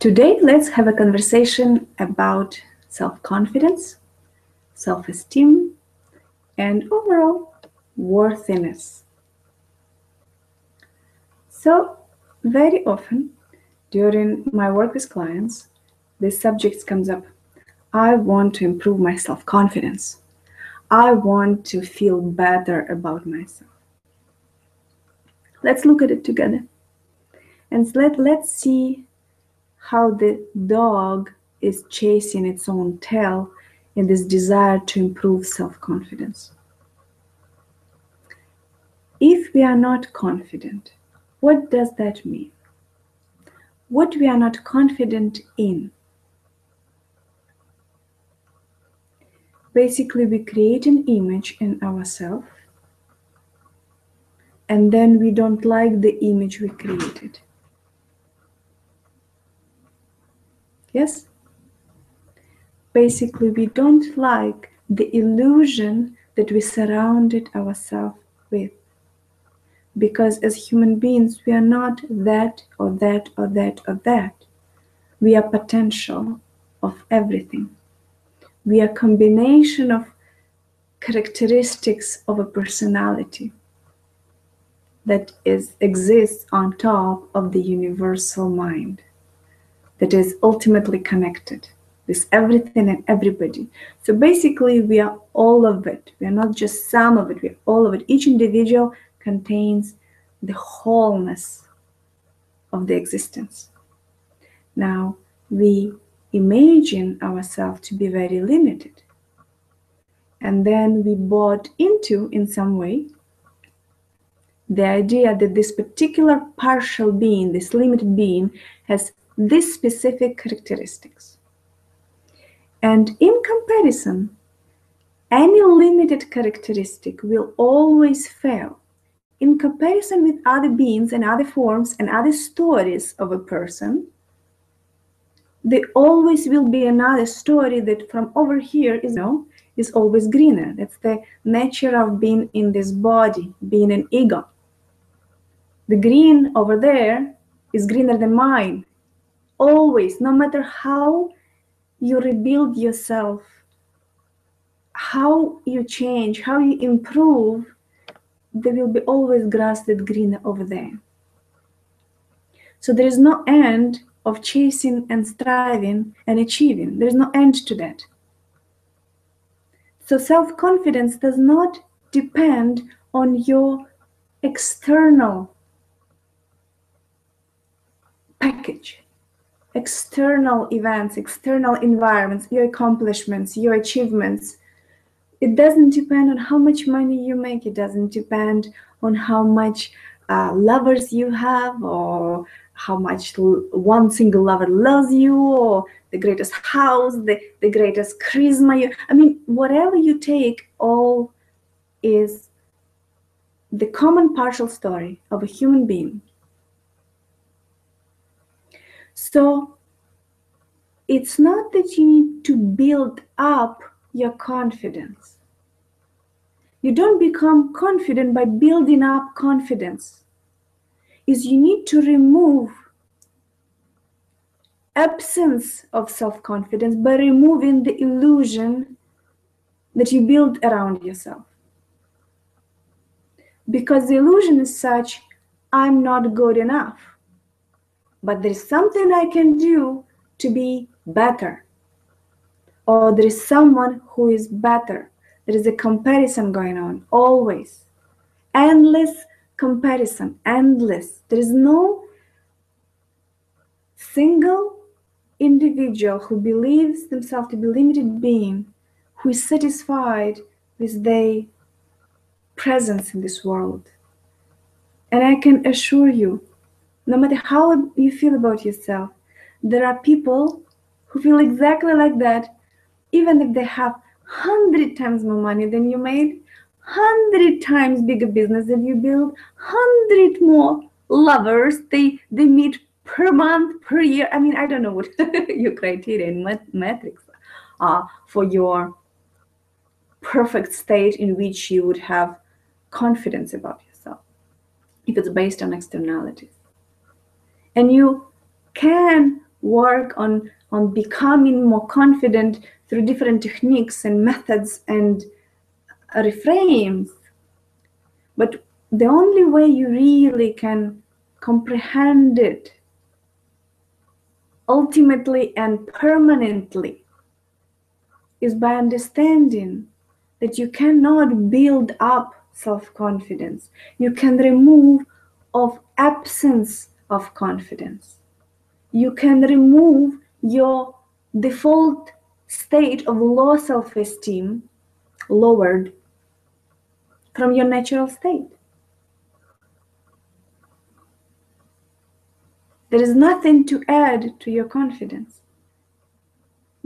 Today, let's have a conversation about self-confidence, self-esteem, and overall worthiness. So, very often during my work with clients, this subject comes up. I want to improve my self-confidence. I want to feel better about myself. Let's look at it together. And let's see how the dog is chasing its own tail in this desire to improve self-confidence. If we are not confident, what does that mean? What we are not confident in? Basically, we create an image in ourselves, and then we don't like the image we created. Yes? Basically, we don't like the illusion that we surrounded ourselves with. Because as human beings, we are not that or that or that or that. We are potential of everything. We are a combination of characteristics of a personality that exists on top of the universal mind, that is ultimately connected with everything and everybody. So basically, we are all of it. We are not just some of it, we are all of it. Each individual contains the wholeness of the existence. Now, we imagine ourselves to be very limited. And then we bought into, in some way, the idea that this particular partial being, this limited being, has these specific characteristics. And in comparison, any limited characteristic will always fail. In comparison with other beings and other forms and other stories of a person, there always will be another story that from over here is always greener. That's the nature of being in this body, being an ego. The green over there is greener than mine. Always, no matter how you rebuild yourself, how you change, how you improve, there will be always grass that's greener over there. So there is no end of chasing and striving and achieving. There is no end to that. So self-confidence does not depend on your external package, external events, external environments, your accomplishments, your achievements. It doesn't depend on how much money you make. It doesn't depend on how much lovers you have, or how much one single lover loves you, or the greatest house, the greatest charisma. Whatever you take, all is the common partial story of a human being. So it's not that you need to build up your confidence. You don't become confident by building up confidence. You need to remove absence of self-confidence by removing the illusion that you build around yourself. Because the illusion is such, I'm not good enough, but there is something I can do to be better. Or there is someone who is better. There is a comparison going on, always. Endless comparison, endless. There is no single individual who believes themselves to be a limited being, who is satisfied with their presence in this world. And I can assure you, no matter how you feel about yourself, there are people who feel exactly like that, even if they have 100 times more money than you made, 100 times bigger business than you build, 100 more lovers they meet per month, per year. I don't know what your criteria and metrics are for your perfect state in which you would have confidence about yourself, if it's based on externalities. And you can work on becoming more confident through different techniques and methods and reframes. But the only way you really can comprehend it ultimately and permanently is by understanding that you cannot build up self-confidence. You can remove of absence of confidence. You can remove your default state of low self-esteem, lowered, from your natural state. There is nothing to add to your confidence.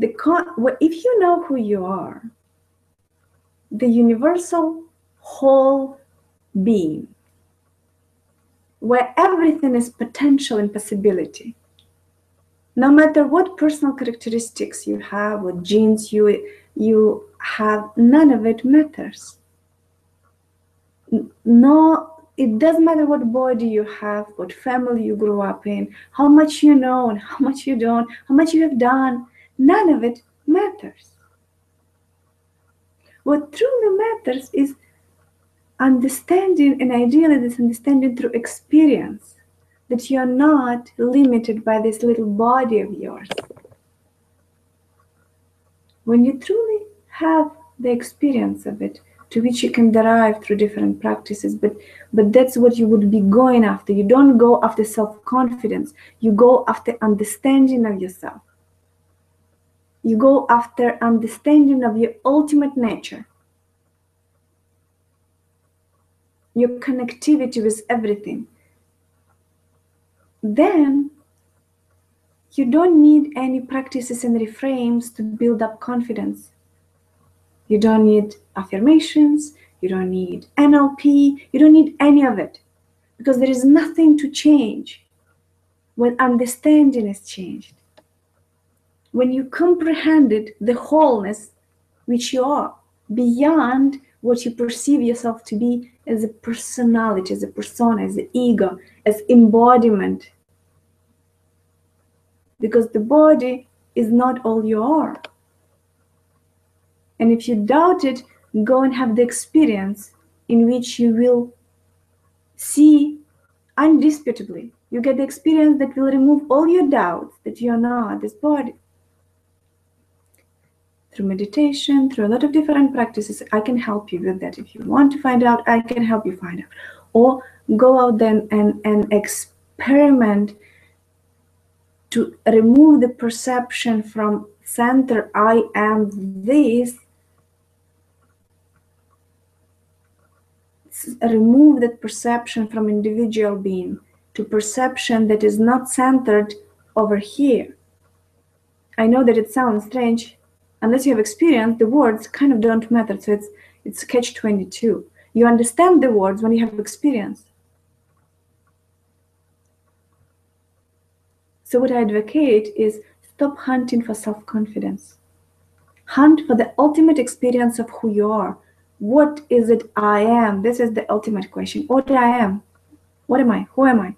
If you know who you are, the universal whole being, where everything is potential and possibility, no matter what personal characteristics you have, what genes you have, none of it matters. No, it doesn't matter what body you have, what family you grew up in, how much you know and how much you don't, how much you have done. None of it matters. What truly matters is understanding, and ideally this understanding through experience, that you are not limited by this little body of yours. When you truly have the experience of it, to which you can derive through different practices, but that's what you would be going after. You don't go after self-confidence, you go after understanding of yourself. You go after understanding of your ultimate nature, your connectivity with everything. Then you don't need any practices and reframes to build up confidence. You don't need affirmations, you don't need NLP, you don't need any of it, because there is nothing to change when understanding is changed. When you comprehended the wholeness which you are, beyond what you perceive yourself to be as a personality, as a persona, as an ego, as embodiment. Because the body is not all you are. And if you doubt it, go and have the experience in which you will see undisputably. You get the experience that will remove all your doubts that you are not this body. Through meditation, through a lot of different practices, I can help you with that. If you want to find out, I can help you find out. Or go out then and experiment to remove the perception from center, I am this. Remove that perception from individual being to perception that is not centered over here. I know that it sounds strange. Unless you have experience, the words kind of don't matter. So it's catch-22. You understand the words when you have experience. So what I advocate is stop hunting for self-confidence. Hunt for the ultimate experience of who you are. What is it I am? This is the ultimate question. What I am? What am I? Who am I?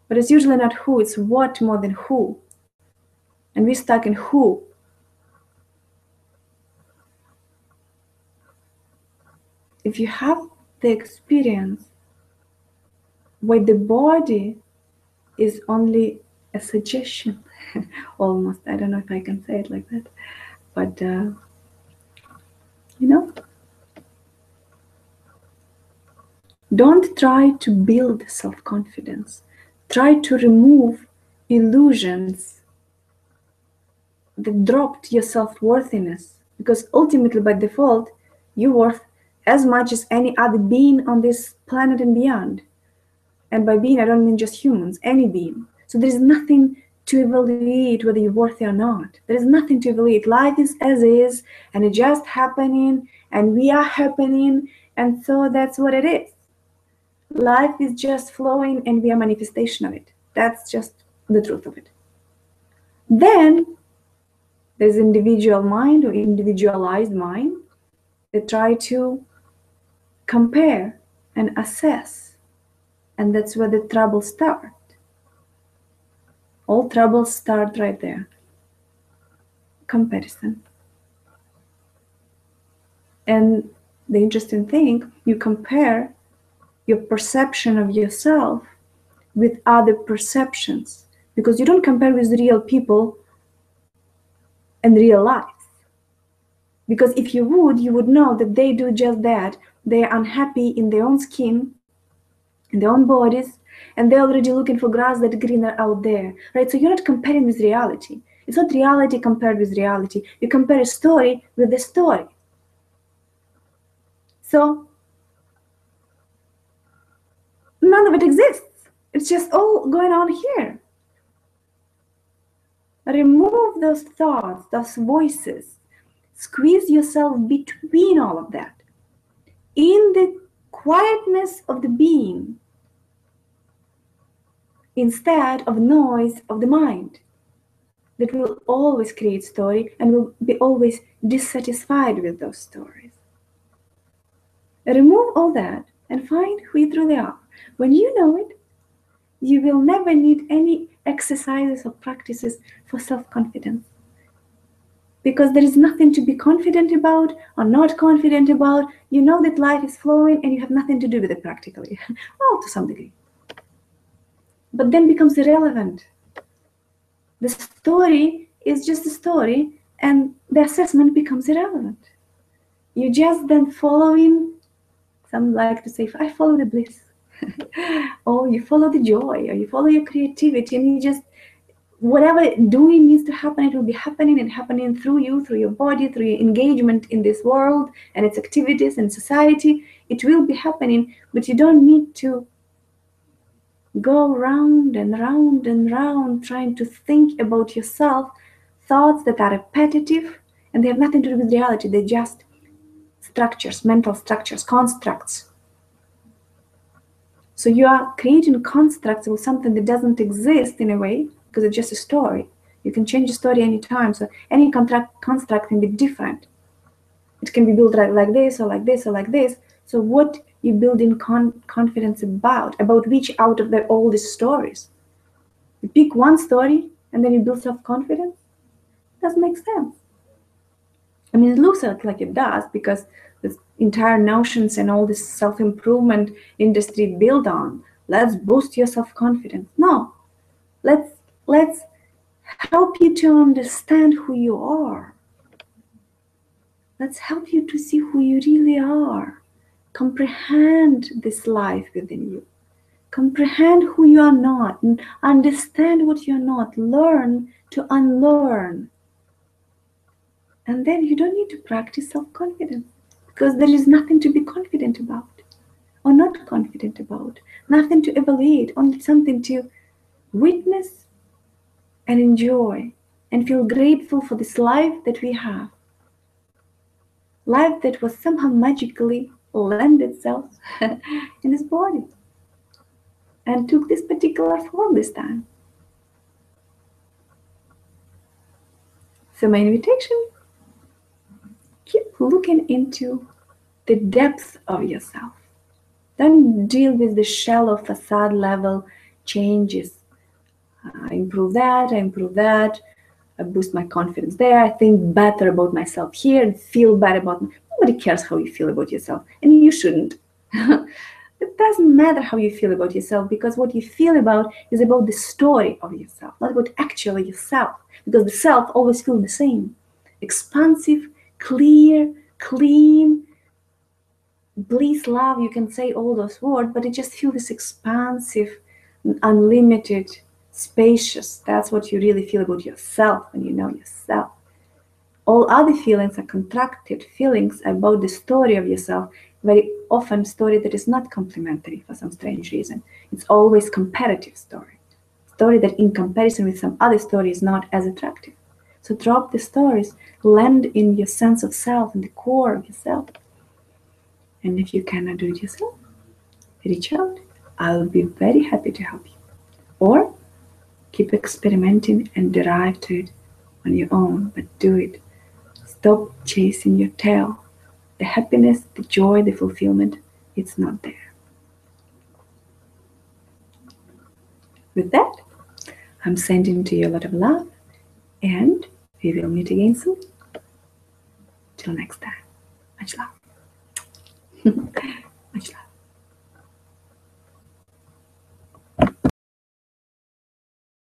But it's usually not who, it's what more than who. And we're stuck in who. If you have the experience where the body is only a suggestion, almost, I don't know if I can say it like that, but don't try to build self-confidence. Try to remove illusions that dropped your self-worthiness, because ultimately by default you're worth as much as any other being on this planet and beyond. And by being I don't mean just humans, any being. So there is nothing to evaluate whether you're worthy or not. There is nothing to evaluate. Life is as is, and it's just happening, and we are happening, and so that's what it is. Life is just flowing, and we are manifestation of it. That's just the truth of it. Then there's individual mind or individualized mind that try to compare and assess, and that's where the trouble starts. All troubles start right there. Comparison. And the interesting thing, you compare your perception of yourself with other perceptions, because you don't compare with real people and real life. Because if you would know that they do just that. They're unhappy in their own skin, in their own bodies, and they're already looking for grass that's greener out there, right? So you're not comparing with reality. It's not reality compared with reality. You compare a story with the story. So none of it exists. It's just all going on here. Remove those thoughts, those voices. Squeeze yourself between all of that. In the quietness of the being, instead of noise of the mind that will always create story and will be always dissatisfied with those stories. Remove all that and find who you truly are. When you know it, you will never need any exercises or practices for self-confidence. Because there is nothing to be confident about or not confident about. You know that life is flowing and you have nothing to do with it practically. Well, to some degree. But then becomes irrelevant. The story is just a story and the assessment becomes irrelevant. You just then following, some like to say, I follow the bliss. Or you follow the joy, or you follow your creativity, and you just, whatever doing needs to happen, it will be happening and happening through you, through your body, through your engagement in this world and its activities and society. It will be happening, but you don't need to go round and round and round trying to think about yourself, thoughts that are repetitive and they have nothing to do with reality. They're just structures, mental structures, constructs. So you are creating constructs with something that doesn't exist in a way, because it's just a story. You can change the story anytime. So any construct can be different. It can be built like this or like this or like this. So what you build in confidence about which out of all these stories? You pick one story and then you build self-confidence? Doesn't make sense. I mean, it looks like it does, because the entire notions and all this self-improvement industry build on, let's boost your self-confidence. No, let's help you to understand who you are. Let's help you to see who you really are. Comprehend this life within you. Comprehend who you are not. And understand what you're not. Learn to unlearn. And then you don't need to practice self-confidence, because there is nothing to be confident about or not confident about. Nothing to evaluate, only something to witness and enjoy and feel grateful for this life that we have. Life that was somehow magically lent itself in this body and took this particular form this time. So my invitation, keep looking into the depth of yourself. Don't deal with the shallow facade level changes. I improve that, I boost my confidence there, I think better about myself here, and feel better about me. Nobody cares how you feel about yourself, and you shouldn't. It doesn't matter how you feel about yourself, because what you feel about is about the story of yourself, not about actually yourself, because the self always feels the same. Expansive, clear, clean, bliss, love, you can say all those words, but it just feels this expansive, unlimited, spacious. That's what you really feel about yourself when you know yourself. All other feelings are contracted feelings about the story of yourself, very often story that is not complementary for some strange reason. It's always comparative story that in comparison with some other story is not as attractive. So drop the stories, land in your sense of self, in the core of yourself. And if you cannot do it yourself, reach out. I'll be very happy to help you. Or keep experimenting and derive to it on your own, but do it. Stop chasing your tail. The happiness, the joy, the fulfillment, it's not there. With that, I'm sending to you a lot of love, and we will meet again soon. Till next time. Much love.